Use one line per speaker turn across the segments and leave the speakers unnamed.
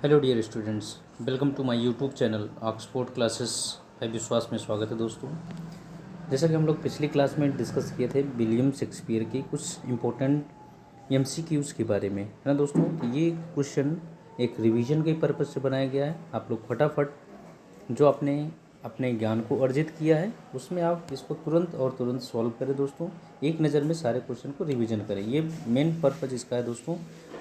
Hello dear students, welcome to my YouTube channel Oxford classes है। विश्वास में स्वागत है दोस्तों। जैसा कि हम लोग पिछली क्लास में डिस्कस किए थे विलियम शेक्सपियर की कुछ इम्पोर्टेंट एमसीक्यूज़ के बारे में, है ना दोस्तों। तो ये क्वेश्चन एक रिवीजन के पर्पज़ से बनाया गया है। आप लोग फटाफट जो अपने अपने ज्ञान को अर्जित किया है उसमें आप इसको तुरंत सॉल्व करें दोस्तों। एक नज़र में सारे क्वेश्चन को रिवीजन करें। ये मेन पर्पज़ इसका है दोस्तों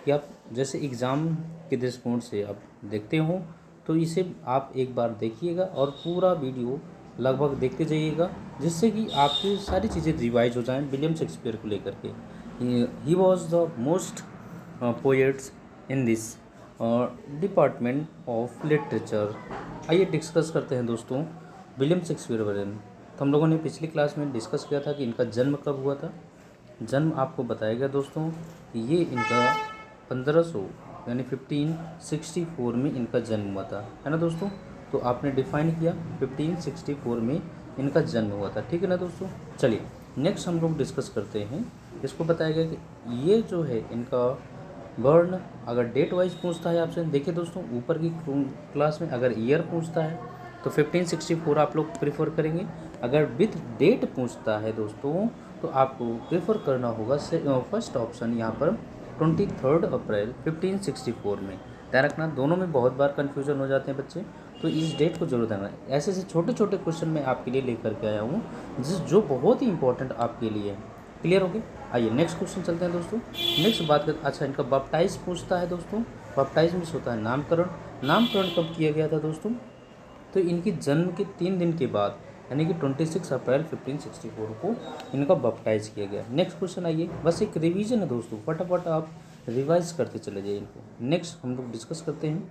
कि आप जैसे एग्ज़ाम के दृष्टिकोण से आप देखते हो तो इसे आप एक बार देखिएगा और पूरा वीडियो लगभग देखते जाइएगा, जिससे कि आपकी सारी चीज़ें रिवाइज हो जाएं विलियम शेक्सपियर को लेकर के। ही was the most poets in this department of literature. आइए डिस्कस करते हैं दोस्तों विलियम शेक्सपियर बारे में। तो हम लोगों ने पिछली क्लास में डिस्कस किया था कि इनका जन्म कब हुआ था। जन्म आपको बताया गया दोस्तों कि ये इनका 1500 यानी 1564 में इनका जन्म हुआ था, है ना दोस्तों। तो आपने डिफाइन किया 1564 में इनका जन्म हुआ था, ठीक है ना दोस्तों। चलिए नेक्स्ट हम लोग डिस्कस करते हैं। इसको बताया गया कि ये जो है इनका बर्न, अगर डेट वाइज पूछता है आपसे, देखिए दोस्तों ऊपर की क्लास में अगर ईयर पूछता है तो 1564 आप लोग प्रेफर करेंगे। अगर विथ डेट पूछता है दोस्तों तो आपको प्रेफर करना होगा फर्स्ट ऑप्शन यहाँ पर 23 अप्रैल 1564 में। ध्यान रखना, दोनों में बहुत बार कन्फ्यूजन हो जाते हैं बच्चे, तो इस डेट को जरूर ध्यान रखना। ऐसे छोटे छोटे क्वेश्चन मैं आपके लिए लेकर के आया हूँ जो बहुत ही इंपॉर्टेंट आपके लिए है। क्लियर हो गया। आइए नेक्स्ट क्वेश्चन चलते हैं दोस्तों। नेक्स्ट बात कर, अच्छा इनका बप्टाइज पूछता है दोस्तों। बप्टाइज में होता है नामकरण। नामकरण कब किया गया था दोस्तों? तो इनकी जन्म के 3 दिन के बाद यानी कि 26 अप्रैल 1564 को इनका बप्टाइज किया गया। नेक्स्ट क्वेश्चन आइए, बस एक रिवीजन है दोस्तों, फटाफट आप रिवाइज करते चले जाइए इनको। नेक्स्ट हम लोग डिस्कस करते हैं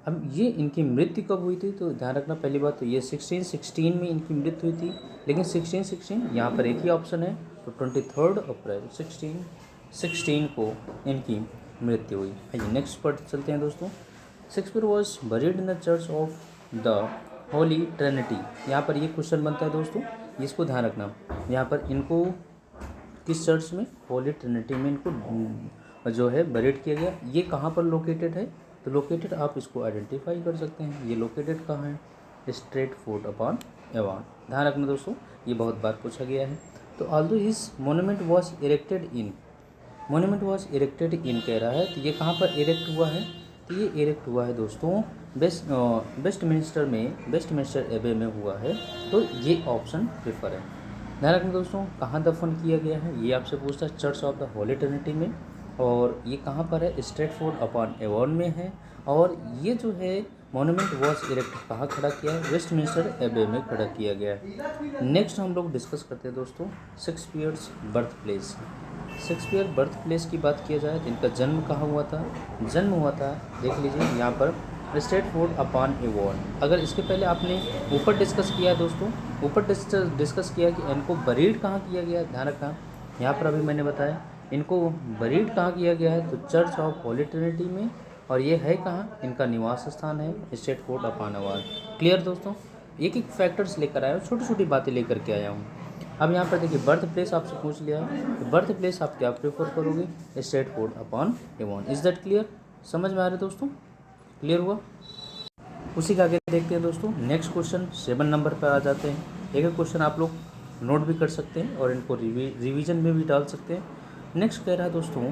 अब ये इनकी मृत्यु कब हुई थी। तो ध्यान रखना, पहली बात तो ये 1616 में इनकी मृत्यु हुई थी, लेकिन 1616 यहाँ पर एक ही ऑप्शन है, तो 23 अप्रैल 1616 को इनकी मृत्यु हुई। आइए नेक्स्ट पर चलते हैं दोस्तों। Shakespeare was buried in the church of the Holi Trinity. यहाँ पर ये क्वेश्चन बनता है दोस्तों, इसको ध्यान रखना। यहाँ पर इनको किस चर्च में? होली ट्रिनिटी में इनको जो है बरीड किया गया। ये कहाँ पर लोकेटेड है? तो लोकेटेड आप इसको आइडेंटिफाई कर सकते हैं। ये लोकेटेड कहाँ है? Stratford upon Avon. ध्यान रखना दोस्तों, ये बहुत बार पूछा गया है। तो although his monument was erected in, monument erected in कह रहा है, तो ये कहाँ पर इरेक्ट हुआ है? तो ये इरेक्ट हुआ है दोस्तों वेस्टमिंस्टर एबे में हुआ है। तो ये ऑप्शन प्रेफर है। ध्यान रखना दोस्तों, कहाँ दफन किया गया है ये आपसे पूछता है, church of the Holi Trinity में। और ये कहाँ पर है? स्ट्रेटफोर्ड अपॉन एवॉन में है। और ये जो है मोन्यूमेंट वॉज इरेक्ट कहाँ खड़ा किया है? वेस्टमिंस्टर एबे में खड़ा किया गया है। नेक्स्ट हम लोग डिस्कस करते हैं दोस्तों Shakespeare's birth place. Shakespeare birth place की बात किया जाए तो इनका जन्म कहाँ हुआ था? जन्म हुआ था, देख लीजिए यहाँ पर, स्ट्रेटफोर्ड अपॉन एवॉन। अगर इसके पहले आपने ऊपर डिस्कस किया है दोस्तों, ऊपर डिस्कस किया कि इनको बरीड कहाँ किया गया, ध्यान रखना। यहाँ पर अभी मैंने बताया इनको बरीड कहाँ किया गया है, तो चर्च ऑफ होली ट्रिनिटी में। और ये है कहाँ? इनका निवास स्थान है स्ट्रेटफोर्ड अपॉन एवॉन। क्लियर दोस्तों, एक एक फैक्टर्स लेकर आया हूँ, छोटी छोटी बातें लेकर के आया हूँ। अब यहाँ पर देखिए बर्थ प्लेस आपसे पूछ लिया है, तो बर्थ प्लेस आप क्या प्रेफर करोगे? Stratford upon Avon. Is that clear? समझ में आ रहा है दोस्तों? क्लियर हुआ? उसी के आगे देखते हैं दोस्तों। नेक्स्ट क्वेश्चन 7 नंबर पर आ जाते हैं। एक एक क्वेश्चन आप लोग नोट भी कर सकते हैं और इनको रिवीजन में भी डाल सकते हैं। नेक्स्ट कह रहा है दोस्तों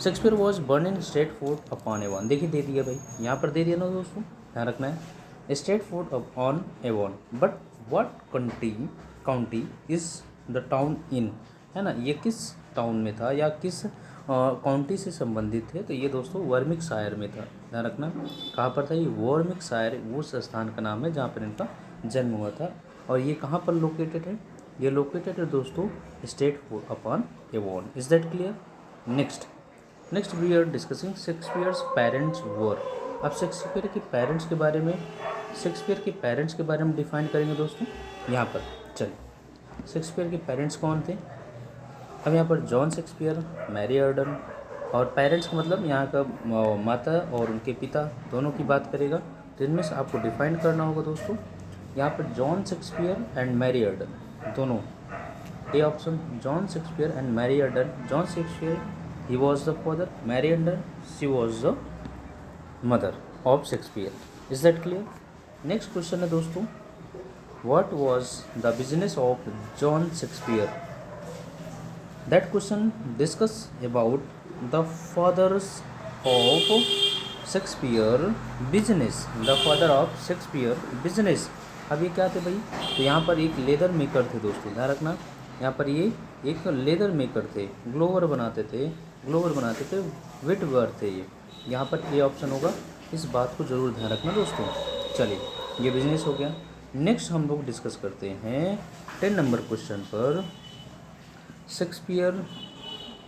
Shakespeare was burn in Stratford upon Avon. देखिए दे दिया भाई, यहाँ पर दे दिया ना दोस्तों, ध्यान रखना है, Stratford upon Avon. But what county is the town in, है ना। ये किस टाउन में था या किस काउंटी से संबंधित थे? तो ये दोस्तों वर्मिकशायर में था। ध्यान रखना कहाँ पर था ये? वर्मिकशायर उस स्थान का नाम है जहाँ पर इनका जन्म हुआ था। और ये कहाँ पर लोकेटेड है? ये लोकेटेड है दोस्तों Stratford upon Avon. Is that clear? Next we are discussing Shakespeare's parents were. अब शेक्सपियर के पेरेंट्स के बारे में डिफाइन करेंगे दोस्तों। यहाँ पर चलिए, शेक्सपियर के पेरेंट्स कौन थे? अब यहाँ पर जॉन शेक्सपियर, मैरी अर्डन, और पेरेंट्स का मतलब यहाँ का माता और उनके पिता दोनों की बात करेगा। तो इनमें से आपको डिफाइन करना होगा दोस्तों। यहाँ पर John Shakespeare and Mary Arden दोनों, A option, John Shakespeare and Mary Arden. John Shakespeare he was the father, Mary Arden she was the mother. Of Shakespeare. Is that clear? Next question है दोस्तों, what was the business of John Shakespeare? That question discuss about the father's of Shakespeare business, the father of Shakespeare business. अब ये क्या थे भाई? तो यहाँ पर एक लेदर मेकर थे दोस्तों, ध्यान रखना, यहाँ पर ये एक लेदर मेकर थे, ग्लोवर बनाते थे, विटवर थे ये। यहाँ पर ए ऑप्शन होगा, इस बात को ज़रूर ध्यान रखना दोस्तों। चलिए, ये बिजनेस हो गया। नेक्स्ट हम लोग डिस्कस करते हैं 10 नंबर क्वेश्चन पर। शेक्सपियर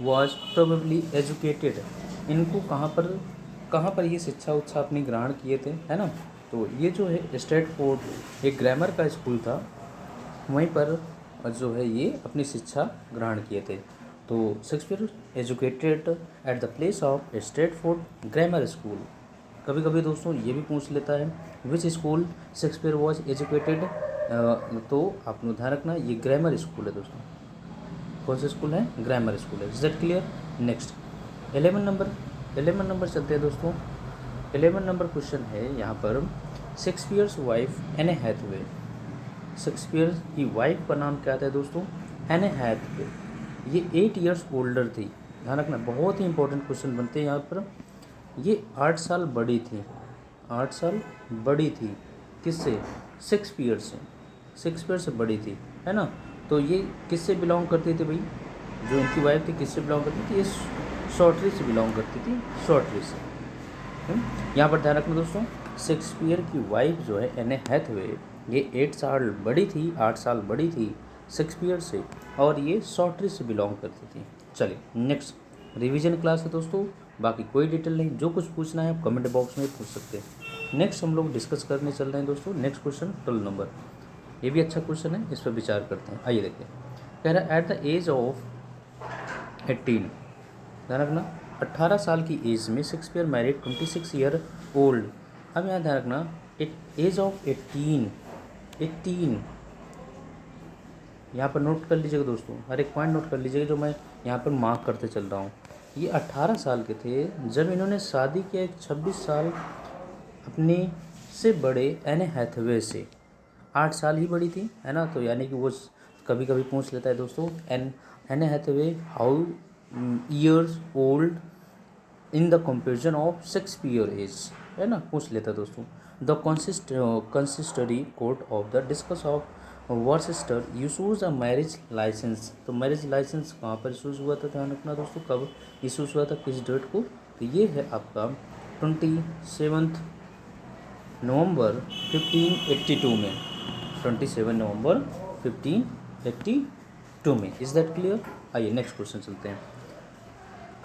वॉज प्रोबेबली एजुकेटेड, इनको कहाँ पर ये शिक्षा उच्छा अपनी ग्रहण किए थे, है ना? तो ये जो है स्ट्रैटफोर्ड एक ग्रामर का स्कूल था, वहीं पर जो है ये अपनी शिक्षा ग्रहण किए थे। तो Shakespeare educated at the place of Stratford grammar school. कभी कभी दोस्तों ये भी पूछ लेता है which school Shakespeare was educated, तो आपने ध्यान रखना ये ग्रामर स्कूल है दोस्तों। कौन सा स्कूल है? ग्रामर स्कूल है। Is that clear? Next 11 number चलते हैं दोस्तों। 11 नंबर क्वेश्चन है यहाँ पर, शेक्सपियर्स वाइफ एने हैथवे। शेक्सपियर की वाइफ का नाम क्या था दोस्तों? Anne Hathaway. ये 8 ईयर्स ओल्डर थी, ध्यान रखना, बहुत ही इंपॉर्टेंट क्वेश्चन बनते हैं यहाँ पर। ये 8 साल बड़ी थी, 8 साल बड़ी थी किससे? शेक्सपियर से, शेक्सपियर से बड़ी थी, है ना? तो ये किससे बिलोंग करती थी भाई? जो इनकी वाइफ थी किससे बिलोंग करती थी? ये शॉर्टरी से बिलोंग करती थी, शॉर्टरी से। यहाँ पर ध्यान रखना दोस्तों, शेक्सपियर की वाइफ जो है एने हैथवे, ये 8 साल बड़ी थी, 8 साल बड़ी थी शेक्सपियर से, और ये शॉर्टरी से बिलोंग करती थी। चलिए नेक्स्ट, रिवीजन क्लास है दोस्तों, बाकी कोई डिटेल नहीं, जो कुछ पूछना है आप कमेंट बॉक्स में पूछ सकते हैं। नेक्स्ट हम लोग डिस्कस करने चल रहे हैं दोस्तों, नेक्स्ट क्वेश्चन 12 नंबर, ये भी अच्छा क्वेश्चन है, इस पर विचार करते हैं। आइए देखते हैं, कह रहा है एट द एज ऑफ 18, ध्यान रखना 18 साल की एज में शेक्सपियर मैरिड 26 ईयर ओल्ड। अब यहाँ ध्यान रखना एज ऑफ 18 यहाँ पर नोट कर लीजिएगा दोस्तों, हर एक पॉइंट नोट कर लीजिएगा जो मैं यहाँ पर मार्क करते चल रहा हूँ। ये 18 साल के थे जब इन्होंने शादी किया 26 साल अपने से बड़े एने हैथवे से, 8 साल ही बड़ी थी, है ना? तो यानी कि वो कभी कभी पूछ लेता है दोस्तों, Anne Hathaway how years old in the comparison of Shakespeare age, है ना? पूछ लेता है दोस्तों। The consistory court of the diocese of Worcester use a marriage licence. तो मैरिज लाइसेंस कहाँ पर इशूज़ हुआ था, ध्यान रखना दोस्तों, कब इशूज़ हुआ था, किस डेट को? तो ये है आपका 27 नवंबर 1582 में, 27 नवंबर 1582 में। Is that clear? आइए नेक्स्ट क्वेश्चन चलते हैं।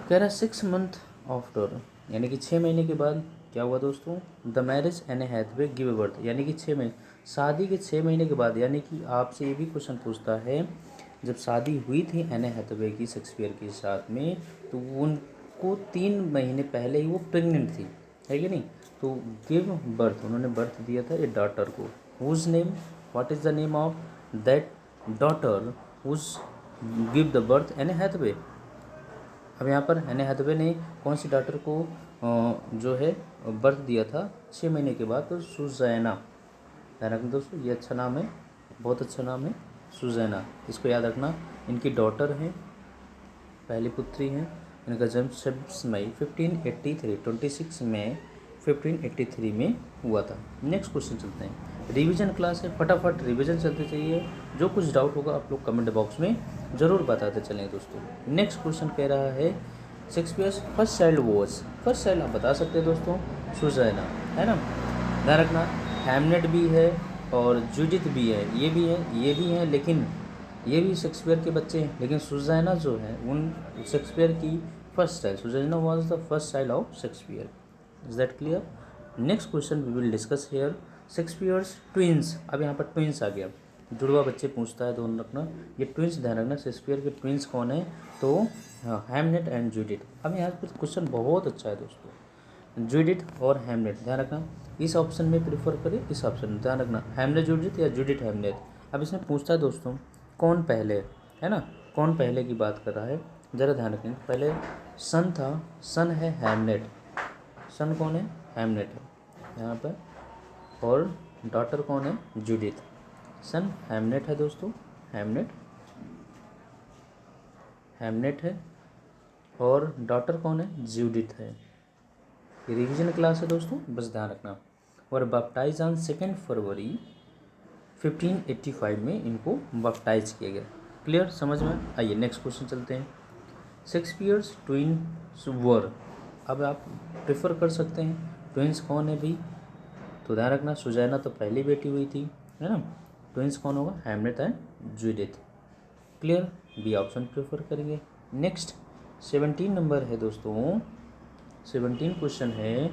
कह रहा है 6 मंथ आफ्टर, यानी कि 6 महीने के बाद क्या हुआ दोस्तों? द मैरिज एने हैथवे गिव बर्थ, यानी कि 6 महीने, शादी के 6 महीने के बाद, यानी कि आपसे ये भी क्वेश्चन पूछता है जब शादी हुई थी एने हैथवे की शेक्सपियर के साथ में, तो उनको 3 महीने पहले ही वो प्रेग्नेंट थी, है कि नहीं? तो गिव बर्थ, उन्होंने बर्थ दिया था एक डॉटर को, whose name, what is the name of that daughter whose give the birth Anne Hathaway. अब यहाँ पर एने हैथवे ने कौन सी डॉटर को जो है बर्थ दिया था 6 महीने के बाद? तो सुजैना, ध्यान रखना दोस्तों, ये अच्छा नाम है, बहुत अच्छा नाम है, सुजैना, इसको याद रखना। इनकी डॉटर हैं, पहली पुत्री हैं, इनका जन्म 26 मई 1583, 26 मई 1583 में हुआ था। नेक्स्ट क्वेश्चन चलते हैं, रिवीजन क्लास है, फटाफट रिवीजन चलते चाहिए, जो कुछ डाउट होगा आप लोग कमेंट बॉक्स में ज़रूर बताते चलें दोस्तों। नेक्स्ट क्वेश्चन कह रहा है Shakespeare's first child was, first child आप बता सकते हैं दोस्तों, सुजैना, है ना? ध्यान रखना हैमलेट भी है और जूडिथ भी है, ये भी हैं, लेकिन ये भी शेक्सपियर के बच्चे हैं, लेकिन सुजैना जो है उन शेक्सपियर की first child, Susanna was the first child of Shakespeare. Is that clear? Next question we will discuss here Shakespeare's twins. अब यहाँ पर ट्विंस आ गया, जुड़वा बच्चे पूछता है, दोनों रखना, ये ट्विंस ध्यान रखना, शेक्सपियर के ट्विंस कौन है? तो हैमलेट एंड जूडिथ। अब यहाँ पर क्वेश्चन बहुत अच्छा है दोस्तों, जूडिथ और हैमलेट, ध्यान रखना, इस ऑप्शन में प्रेफर करें, इस ऑप्शन में, ध्यान रखना हैमलेट जूडिथ या जूडिथ हैमलेट। अब इसमें पूछता है दोस्तों कौन पहले, है ना? कौन पहले की बात कर रहा है, ज़रा ध्यान रखें। पहले सन था, सन है हैमलेट, सन कौन है? हैमलेट है, यहाँ पर, और डॉटर कौन है, जूडिथ। सन हैमनेट है दोस्तों, हैमनेट है, और डॉटर कौन है, जूडिथ है। ये रिवीजन क्लास है दोस्तों, बस ध्यान रखना। और बप्टाइज ऑन 2 फरवरी 1585 में इनको बप्टाइज किया गया। क्लियर, समझ में? आइए नेक्स्ट क्वेश्चन चलते हैं। शेक्सपियर्स ट्विन्स वर, अब आप प्रेफर कर सकते हैं ट्विन्स कौन है भी, तो ध्यान रखना सुजैना तो पहली बेटी हुई थी, है ना। ट्विन्स कौन होगा, Hamlet and Judith. Clear, B option prefer करेंगे। नेक्स्ट 17 नंबर है दोस्तों, 17 क्वेश्चन है।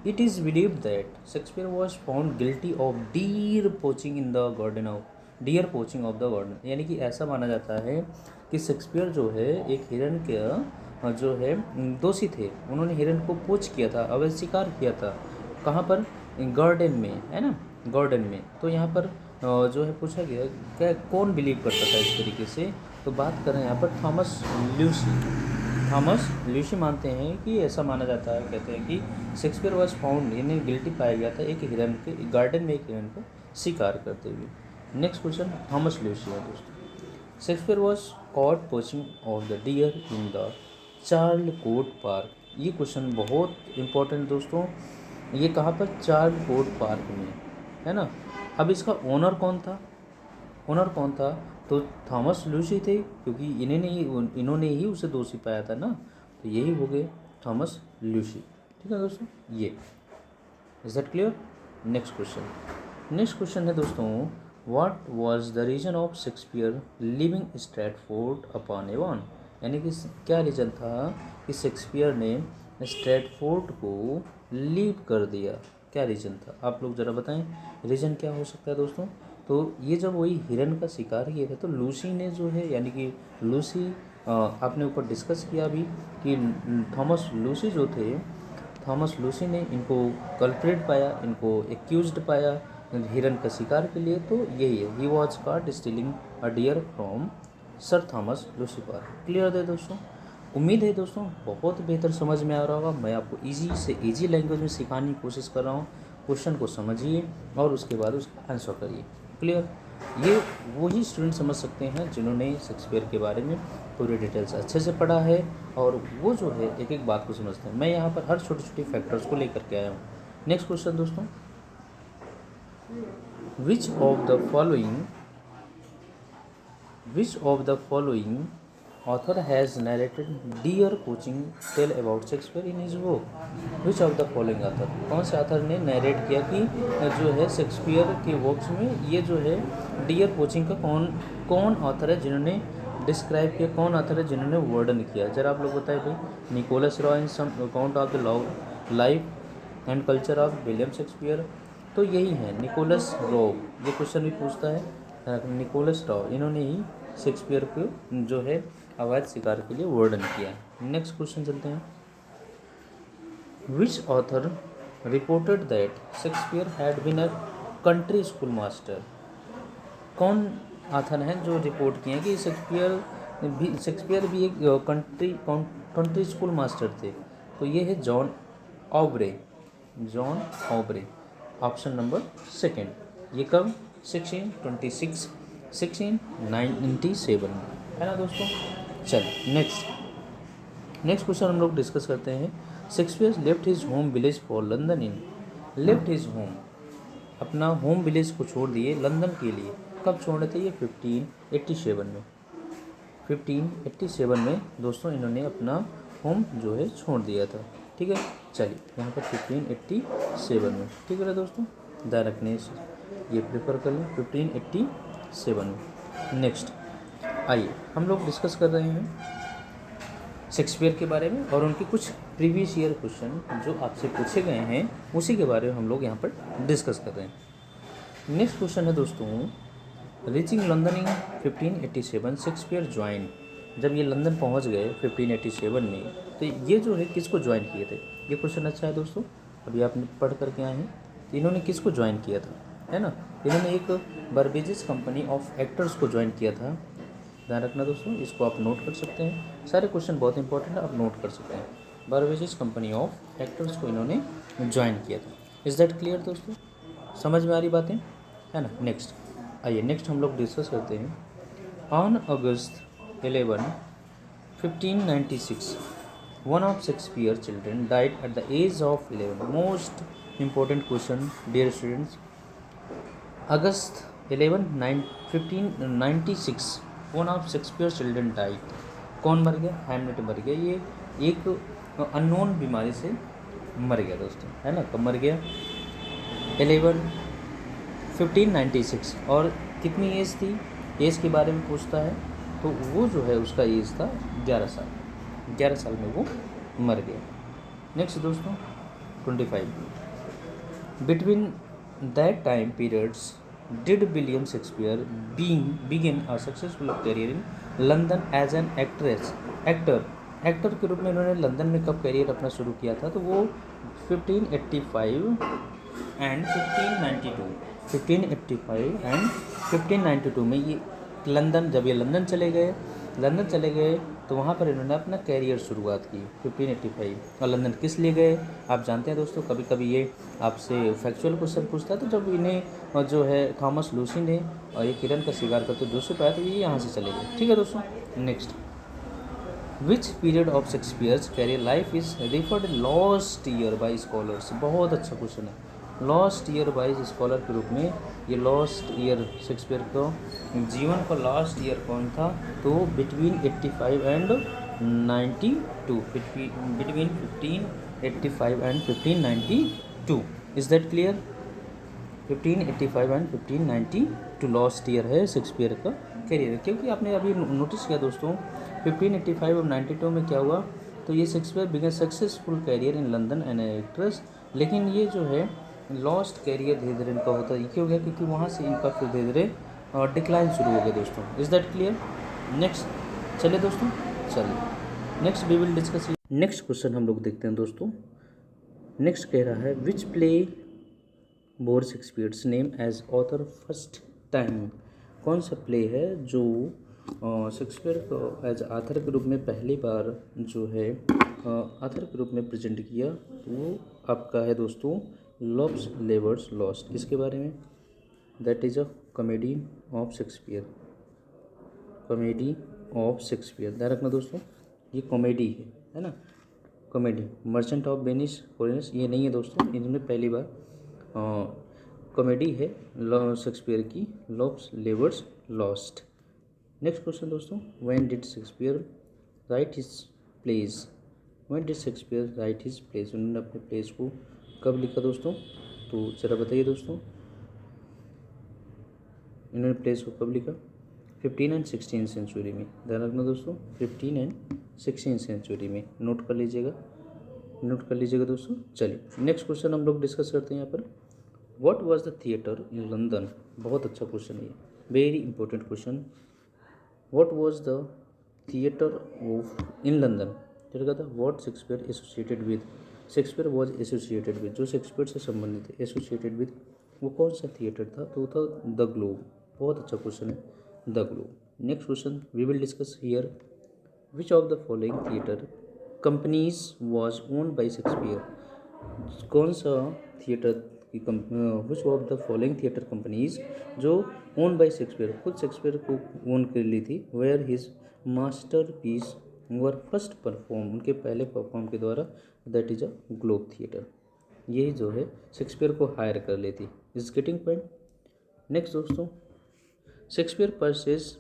It is believed that Shakespeare was found guilty of deer poaching in the garden of deer poaching of the garden, यानी कि ऐसा माना जाता है कि शेक्सपियर जो है एक हिरन के जो है दोषी थे। उन्होंने हिरन को पोच किया था, अवैध शिकार किया था। कहाँ पर, गार्डन में, है ना, गार्डन में। तो यहाँ पर जो है पूछा गया क्या कौन बिलीव करता था इस तरीके से, तो बात करें यहाँ पर थॉमस ल्यूसी मानते हैं कि ऐसा माना जाता है, कहते हैं कि शेक्सपियर वॉज फाउंड, यानी गिल्टी पाया गया था एक हिरन के गार्डन में, एक हिरन को शिकार करते हुए। नेक्स्ट क्वेश्चन थॉमस ल्यूसी है दोस्तों। Shakespeare was caught poaching of the deer in the Charlecote park, ये क्वेश्चन बहुत इंपॉर्टेंट दोस्तों। ये कहाँ पर, चार्लकोट पार्क में, है ना। अब इसका ओनर कौन था, तो थॉमस ल्यूसी थे, क्योंकि इन्होंने ही उसे दोषी पाया था ना, तो यही हो गए थॉमस ल्यूसी। ठीक है दोस्तों, ये is that clear. Next question है दोस्तों, what was the reason of Shakespeare living Stratford upon Avon, यानी कि क्या रीजन था कि शेक्सपियर ने स्ट्रैटफोर्ड को लीव कर दिया, क्या रीज़न था, आप लोग ज़रा बताएं रीज़न क्या हो सकता है दोस्तों। तो ये जब वही हिरन का शिकार किया था, तो लूसी ने जो है, यानी कि लूसी आपने ऊपर डिस्कस किया भी कि थॉमस लूसी ने इनको कल्प्रेट पाया, इनको एक्यूज्ड पाया हिरन का शिकार के लिए, तो यही है, he was caught stealing a dear from sir Thomas Lucy park. Clear है दोस्तों, उम्मीद है दोस्तों बहुत बेहतर समझ में आ रहा होगा। मैं आपको इजी से इजी लैंग्वेज में सिखाने की कोशिश कर रहा हूँ। क्वेश्चन को समझिए और उसके बाद उसका आंसर करिए। क्लियर, ये वही स्टूडेंट समझ सकते हैं जिन्होंने शेक्सपियर के बारे में पूरी डिटेल्स अच्छे से पढ़ा है, और वो जो है एक एक बात को समझते हैं। मैं यहाँ पर हर छोटे छोटे फैक्टर्स को लेकर के आया हूँ। नेक्स्ट क्वेश्चन दोस्तों, विच of the following author has narrated deer poaching tale about Shakespeare in his book, which of the following author, कौन से ऑथर ने नरेट किया कि जो है शेक्सपियर के वर्क्स में ये जो है डियर पोचिंग का कौन ऑथर है जिन्होंने डिस्क्राइब किया, कौन ऑथर है जिन्होंने वर्णन किया, जरा आप लोग बताए भाई। Nicholas Rowe in some account of the life and culture of William Shakespeare, तो यही है निकोलस रॉ। ये क्वेश्चन भी पूछता है, निकोलस रॉ इन्होंने ही शेक्सपियर को जो है अवैध शिकार के लिए वर्णन किया। नेक्स्ट क्वेश्चन चलते हैं, which author reported that Shakespeare had been a country school master, कौन ऑथर हैं जो रिपोर्ट किए हैं कि शेक्सपियर भी एक कंट्री स्कूल मास्टर थे, तो ये है John Aubrey, option number second. ये कब, 1697 में, है ना दोस्तों। चलिए नेक्स्ट क्वेश्चन हम लोग डिस्कस करते हैं। Shakespeare left his home village for London in, left his home, अपना होम विलेज को छोड़ दिए लंदन के लिए, कब छोड़े थे ये, 1587 में दोस्तों इन्होंने अपना होम जो है छोड़ दिया था। ठीक है, चलिए यहाँ पर 1587 में, ठीक है दोस्तों, ध्यान रखने ये प्रेफर कर लें 1587 में। नेक्स्ट आइए हम लोग डिस्कस कर रहे हैं शेक्सपियर के बारे में, और उनके कुछ प्रीवियस ईयर क्वेश्चन जो आपसे पूछे गए हैं उसी के बारे में हम लोग यहाँ पर डिस्कस कर रहे हैं। नेक्स्ट क्वेश्चन है दोस्तों, रीचिंग लंदन इन 1587 शेक्सपियर ज्वाइन, जब ये लंदन पहुँच गए 1587 में, तो ये जो है किसको ज्वाइन किए थे, ये क्वेश्चन अच्छा है दोस्तों, अभी आपने पढ़ करके आए हैं। तो इन्होंने किसको ज्वाइन किया था, है ना, इन्होंने एक बर्बेजेस कंपनी ऑफ एक्टर्स को ज्वाइन किया था। ध्यान रखना दोस्तों, इसको आप नोट कर सकते हैं, सारे क्वेश्चन बहुत इंपॉर्टेंट है, आप नोट कर सकते हैं। बर्बेजेस कंपनी ऑफ एक्टर्स को इन्होंने ज्वाइन किया था। इज़ दैट क्लियर दोस्तों? समझ में आ रही बातें, है ना? नेक्स्ट आइए, नेक्स्ट हम लोग डिस्कस करते हैं। On August 11, 1596, one of Shakespeare's children died at the age of 11. Most important question, dear students. August 11, 1596, one of Shakespeare children died. कौन मर गया? हैमलेट मर गया। ये एक अननोन बीमारी से मर गया दोस्तों, है ना? कब मर गया? 1596। और कितनी एज थी? एज के बारे में पूछता है तो वो जो है उसका एज था 11 साल। 11 साल में वो मर गया। नेक्स्ट दोस्तों 25, between that time periods did William Shakespeare begin a successful career in London as an actor के रूप में इन्होंने लंदन में कब करियर अपना शुरू किया था? तो वो 1585 एंड 1592 में ये जब ये लंदन चले गए तो वहाँ पर इन्होंने अपना कैरियर शुरुआत की 1585। और लंदन किस लिए गए आप जानते हैं दोस्तों? कभी कभी ये आपसे फैक्चुअल क्वेश्चन पूछता है। तो जब इन्हें जो है थॉमस लूसी ने और ये किरण का शिकार करते दोषी पाया तो ये यहाँ से चले गए। ठीक है दोस्तों। Next, which period of Shakespeare's career life is referred lost year by scholars? बहुत अच्छा क्वेश्चन है। लॉस्ट ईयर बाई स्कॉलर के रूप में ये लॉस्ट ईयर शेक्सपियर को जीवन का लास्ट ईयर कौन था? तो between 85 and 92, between 1585 and 1592। Is that clear? 1585 and 1592 lost year है शेक्सपियर का करियर। क्योंकि आपने अभी नोटिस किया दोस्तों 1585 और 92 में क्या हुआ? तो ये Shakespeare began successful career in London and actress. लेकिन ये जो है लॉस्ट कैरियर धीरे धीरे इनका होता है। क्यों गया? क्योंकि वहाँ से इनका फिर धीरे धीरे डिक्लाइन शुरू हो गया दोस्तों। Is that clear? नेक्स्ट चलिए दोस्तों, चलिए next we will discuss. Next question हम लोग देखते हैं दोस्तों। नेक्स्ट कह रहा है which play bore Shakespeare's name as author first time? कौन सा प्ले है जो शेक्सपियर को एज आथर के रूप में पहली बार जो है आथर के रूप में प्रेजेंट किया? वो आपका है दोस्तों लव्स लेवर्स लॉस्ट। इसके बारे में that is a comedy of Shakespeare. Comedy of Shakespeare ध्यान रखना दोस्तों, ये कॉमेडी है ना? Comedy. Merchant of Venice foreigners ये नहीं है दोस्तों, इनमें पहली बार कॉमेडी है शेक्सपियर की love's labour's lost. Next question दोस्तों, when did Shakespeare write his plays? When did Shakespeare write his plays? उन्होंने अपने प्लेस को कब लिखा दोस्तों? तो जरा बताइए दोस्तों, इन्होंने प्लेस को कब लिखा? 15 एंड 16 सेंचुरी में। ध्यान रखना दोस्तों 15 एंड 16 सेंचुरी में। नोट कर लीजिएगा दोस्तों। चलिए नेक्स्ट क्वेश्चन हम लोग डिस्कस करते हैं यहाँ पर। What was the theatre in London? बहुत अच्छा क्वेश्चन है, very important question. What was the theatre of in London? फिर था what Shakespeare associated with? Shakespeare was associated with, जो शेक्सपियर से संबंधित है, एसोसिएटेड विद वो कौन सा थिएटर था? तो वो था द ग्लोब। बहुत अच्छा क्वेश्चन है, the globe. Next question we will discuss here, which of the following theatre companies was owned by Shakespeare? कौन सा थिएटर की which of the following theatre companies जो ओन बाई शेक्सपियर, खुद Shakespeare को own कर ली थी, where his masterpiece were first perform, उनके पहले परफॉर्म के द्वारा, that is a globe theatre. यही जो है शेक्सपियर को हायर कर लेती। Is getting point? नेक्स्ट दोस्तों, Shakespeare purchase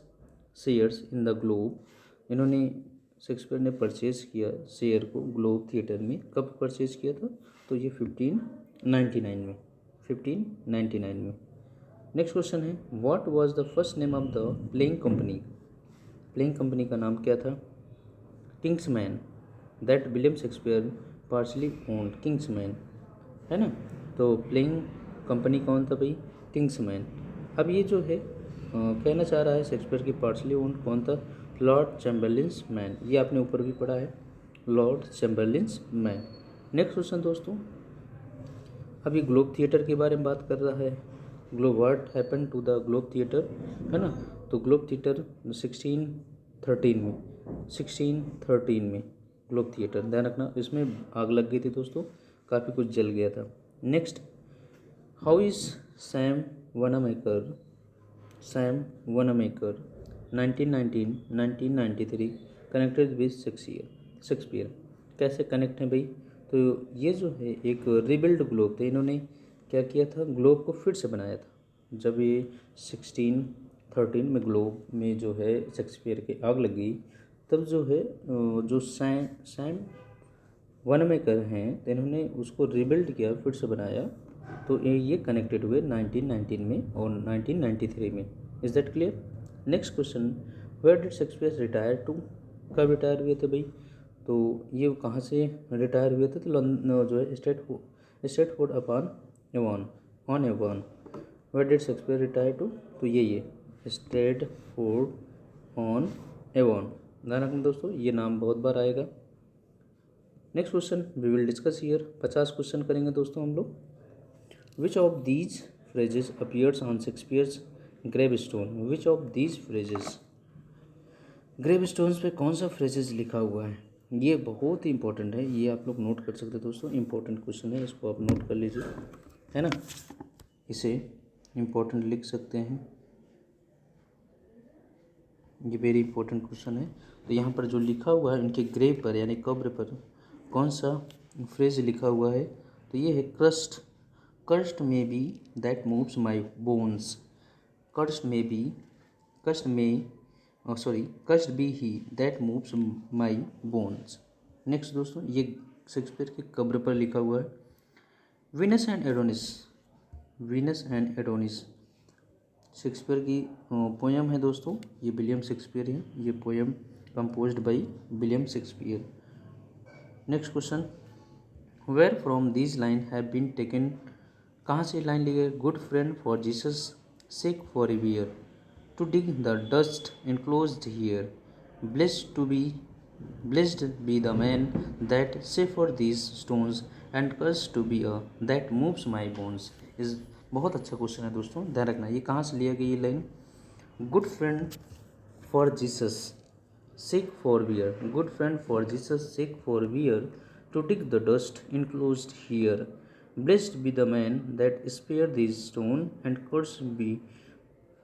shares in the globe. इन्होंने शेक्सपियर ने परचेज किया शेयर को ग्लोब थिएटर में। कब परचेज किया था? तो ये 1599 में। 1599 में। नेक्स्ट क्वेश्चन है, what was the first name of the playing company? Playing company का नाम क्या था? Kingsman, that William Shakespeare partially owned. Kingsman है ना? तो प्लेइंग कंपनी कौन था भाई? किंग्समैन। अब ये जो है कहना चाह रहा है शेक्सपियर की पार्शली ओन्ड कौन था? Lord Chamberlain's man. ये आपने ऊपर भी पढ़ा है, Lord Chamberlain's man. Next question दोस्तों, अभी ग्लोब थिएटर के बारे में बात कर रहा है। Globe, what happen to the globe theatre, है ना? तो ग्लोब थिएटर 1613 में ग्लोब थिएटर। ध्यान रखना, इसमें आग लग गई थी दोस्तों, काफ़ी कुछ जल गया था। Next how is Sam Wanamaker Sam Wanamaker 1919-1993 connected with Shakespeare. कैसे कनेक्ट हैं भाई? तो ये जो है एक रिबिल्ड ग्लोब थे, इन्होंने क्या किया था, ग्लोब को फिर से बनाया था। जब ये 1613 में ग्लोब में जो है शेक्सपियर की आग लगी, तब जो है जो सैम वनमेकर हैं, तो इन्होंने उसको रिबिल्ड किया, फिर से बनाया। तो ये कनेक्टेड हुए 1919 में और 1993 में। Is that clear? Next question, where did Shakespeare retire to? कब रिटायर हुए थे भाई? तो ये कहाँ से रिटायर हुए थे? तो लंदन जो है Stratford upon Avon on Avon. Where did Shakespeare retire to? तो ये स्ट्रेटफोर्ड ऑन एवॉन। ध्यान रखना दोस्तों, ये नाम बहुत बार आएगा। Next question we will discuss here. 50 question करेंगे दोस्तों हम लोग। Which of these phrases appears on Shakespeare's gravestone? Which of these phrases, gravestones पे कौन सा फ्रेजेस लिखा हुआ है? ये बहुत ही इंपॉर्टेंट है, ये आप लोग नोट कर सकते हैं दोस्तों। इंपॉर्टेंट क्वेश्चन है, इसको आप नोट कर लीजिए, है ना। इसे इंपॉर्टेंट लिख सकते हैं, ये वेरी इंपॉर्टेंट क्वेश्चन है। तो यहाँ पर जो लिखा हुआ है इनके ग्रेव पर यानी कब्र पर कौन सा फ्रेज लिखा हुआ है? तो ये है cursed me be that moves my bones. Cursed be he that moves my bones. Next दोस्तों, ये शेक्सपियर की कब्र पर लिखा हुआ है। वीनस एंड एडोनिस शेक्सपियर की पोयम है दोस्तों, ये विलियम शेक्सपियर है, ये poem composed by William Shakespeare. Next question, where from these line have been taken? कहाँ से लाइन ली गई? Good friend for Jesus sake forbear to dig the dust enclosed here, blessed be the man that suffer these stones and cursed to be a that moves my bones। इस बहुत अच्छा question है दोस्तों, ध्यान रखना। ये कहाँ से लिया गया ये line? Good friend for Jesus seek for beer, good friend for Jesus seek for beer to dig the dust enclosed here, blessed be the man that spare these stone and cursed be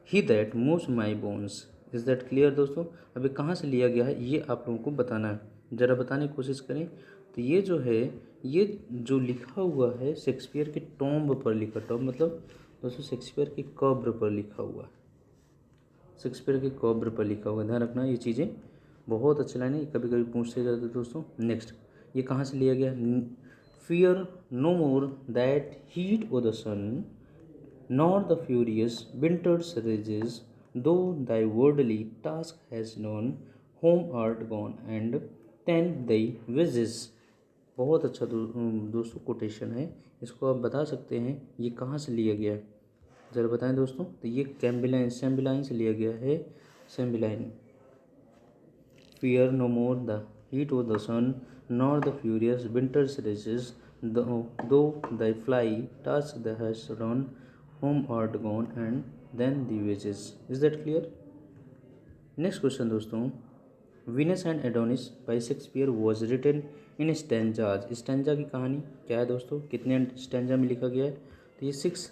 he that moves my bones। Is that clear दोस्तों? अभी कहाँ से लिया गया है ये आप लोगों को बताना है, ज़रा बताने की कोशिश करें। तो ये जो है, ये जो लिखा हुआ है शेक्सपियर के टॉम्ब पर लिखा, टॉम्ब मतलब दोस्तों शेक्सपियर की कब्र पर लिखा हुआ है, शेक्सपियर की कब्र पर लिखा हुआ है। ध्यान रखना, ये चीज़ें बहुत अच्छी लाइन है, कभी कभी पूछते जाते दोस्तों। नेक्स्ट, ये कहाँ से लिया गया? Fear no more that heat o the sun nor the furious winter's rages thou thy worldly task has done home art gone and ta'en thy wages. बहुत अच्छा दोस्तों कोटेशन है, इसको आप बता सकते हैं ये कहाँ से लिया गया है, ज़रा बताएं दोस्तों। तो ये सैम्बिलाइन से लिया गया है, सैम्बिलाइन। Fear no more the heat of the sun, nor the furious winter's races, though thy fly task thou hast run, home art gone, and then the wages। Is that clear? Next question दोस्तों, Venus and Adonis by Shakespeare was written in stanzas। Stanza की कहानी क्या है दोस्तों? कितने stanza में लिखा गया है? तो ये 6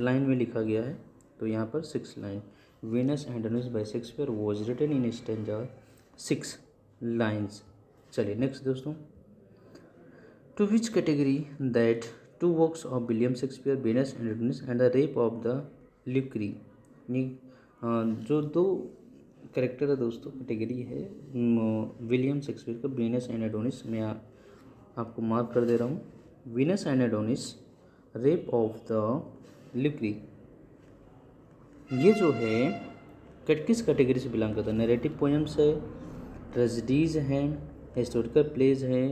लाइन में लिखा गया है, तो यहाँ पर 6 line. Venus and Adonis by Shakespeare was written in stanza 6 lines. चलिए नेक्स्ट दोस्तों, to which category that two works of William Shakespeare Venus and Adonis and the rape of the Lucrece, जो 2 करेक्टर है दोस्तों, category है William Shakespeare का Venus and Adonis. मैं आपको mark कर दे रहा हूँ। Venus and Adonis, rape of the Lucrece, ये जो है किस कैटेगरी से बिलोंग करता है? नैरेटिव पोएम्स है, ट्रेजेडीज़ हैं, हिस्टोरिकल प्लेज हैं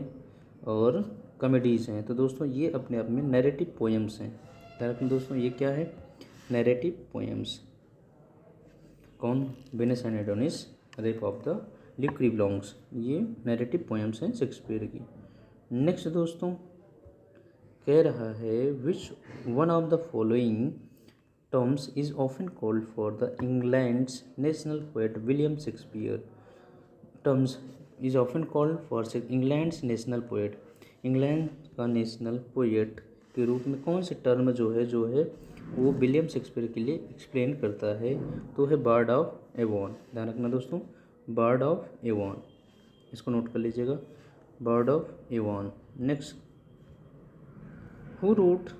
और कॉमेडीज़ हैं। तो दोस्तों ये अपने आप में नैरेटिव पोएम्स हैं। ध्यान दोस्तों, ये क्या है? Narrative poems. कौन? Venus and Adonis, rape of the Lucrece belongs, ये नैरेटिव पोएम्स हैं शेक्सपियर की। नेक्स्ट दोस्तों कह रहा है which one of the following terms is often called for the England's national poet William Shakespeare। terms is often called for England's national poet, England का national poet के रूप में कौन सी टर्म जो है वो विलियम शेक्सपियर के लिए एक्सप्लेन करता है, तो है बार्ड ऑफ एवॉन। ध्यान रखना दोस्तों, बार्ड ऑफ एवॉन, इसको नोट कर लीजिएगा, Bard of Avon. Next, who wrote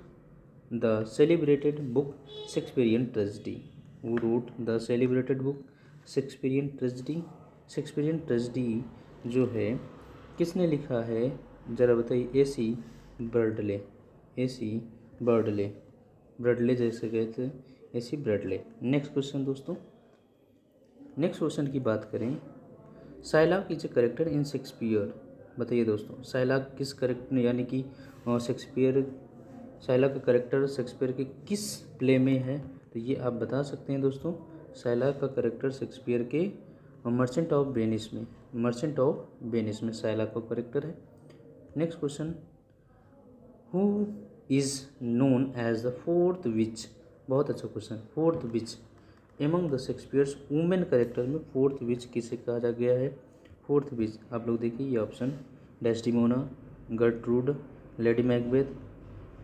the celebrated book Shakespearean tragedy. Who wrote the celebrated book Shakespearean tragedy. Shakespearean tragedy जो है किसने लिखा है, ज़रा बताइए। AC ब्रडले, AC ब्रडले, ब्रडले जैसे गए थे AC ब्रडले। नेक्स्ट क्वेश्चन दोस्तों, नेक्स्ट क्वेश्चन की बात करें, Shylock is a character in Shakespeare. बताइए दोस्तों, साइलाक किस करेक्टर यानी कि शेक्सपियर, साइलाक का करेक्टर शेक्सपियर के किस प्ले में है, तो ये आप बता सकते हैं दोस्तों। साइलाक का करेक्टर शेक्सपियर के मर्चेंट ऑफ वेनिस में, मर्चेंट ऑफ वेनिस में साइलाक का करेक्टर है। Next question, who is known as the fourth witch. बहुत अच्छा question, fourth witch among the Shakespeare's women character में फोर्थ विच किसे कहा गया है। फोर्थ विच आप लोग देखिए, ये option Desdemona, Gertrude, lady Macbeth,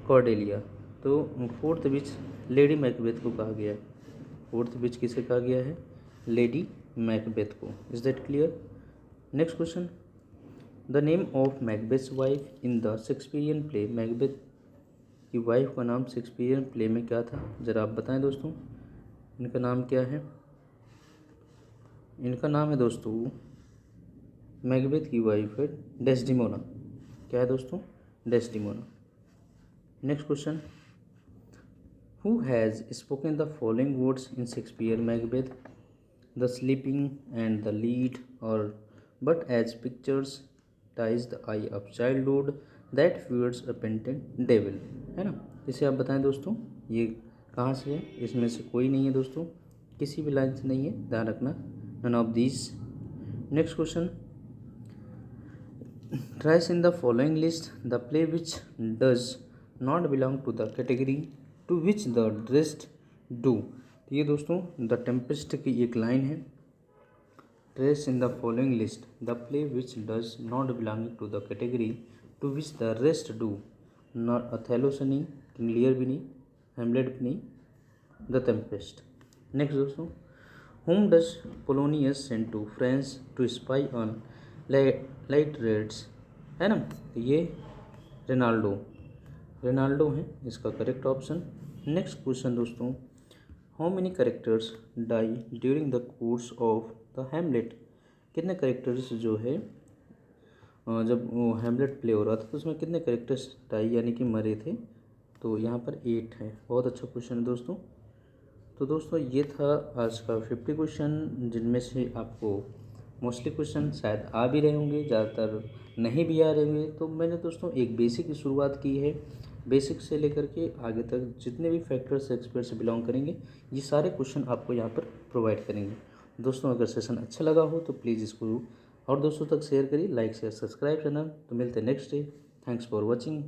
Cordelia. तो फोर्थ विच लेडी मैकबेथ को कहा गया है। फोर्थ विच किसे कहा गया है, लेडी मैकबेथ को। Is that clear. Next question, the name of Macbeth's wife in the Shakespearean play. Macbeth की वाइफ का नाम शेक्सपियरियन प्ले में क्या था, ज़रा आप बताएं दोस्तों। इनका नाम क्या है, इनका नाम है दोस्तों, मैकबेथ की वाइफ है डेस्टिमोना। क्या है दोस्तों, Desdemona. Next question, who has spoken the following words in Shakespeare Macbeth, the sleeping and the lead और but as pictures ties the I of childhood that फ्यूर्स a painted devil, है ना। इसे आप बताएं दोस्तों, ये कहाँ से है, इसमें से कोई नहीं है दोस्तों, किसी भी लाइन से नहीं है, ध्यान रखना, none of this. Next question, trace in the following list the play which does not belong to the category to which the dressed do. तो ये दोस्तों द टेम्पेस्ट की एक लाइन है, trace in the following list the play which does not belong to the category to which the rest do. Not Othello से नहीं, King Lear भी नहीं, हेमलेट भी नहीं, द टेम्पेस्ट। नेक्स्ट दोस्तों, whom does Polonius send to France to spy on Laertes, है ना। तो ये रेनाल्डो, रेनाल्डो है इसका करेक्ट ऑप्शन। नेक्स्ट क्वेश्चन दोस्तों, how many characters die during the course of the Hamlet. कितने करेक्टर्स जो है जब वो हेमलेट प्ले हो रहा था तो उसमें कितने करेक्टर्स डाई यानी कि मरे थे, तो यहाँ पर 8 है। बहुत अच्छा क्वेश्चन है दोस्तों। तो दोस्तों ये था आज का 50 क्वेश्चन, जिनमें से आपको मोस्टली क्वेश्चन शायद आ भी रहे होंगे, ज़्यादातर नहीं भी आ रहे होंगे। तो मैंने दोस्तों एक बेसिक की शुरुआत की है, बेसिक से लेकर के आगे तक जितने भी फैक्टर्स शेक्सपियर से बिलोंग करेंगे ये सारे क्वेश्चन आपको यहाँ पर प्रोवाइड करेंगे। दोस्तों अगर सेशन अच्छा लगा हो तो प्लीज़ इसको और दोस्तों तक शेयर करिए, लाइक शेयर सब्सक्राइब चैनल। तो मिलते हैं next day. Thanks for watching.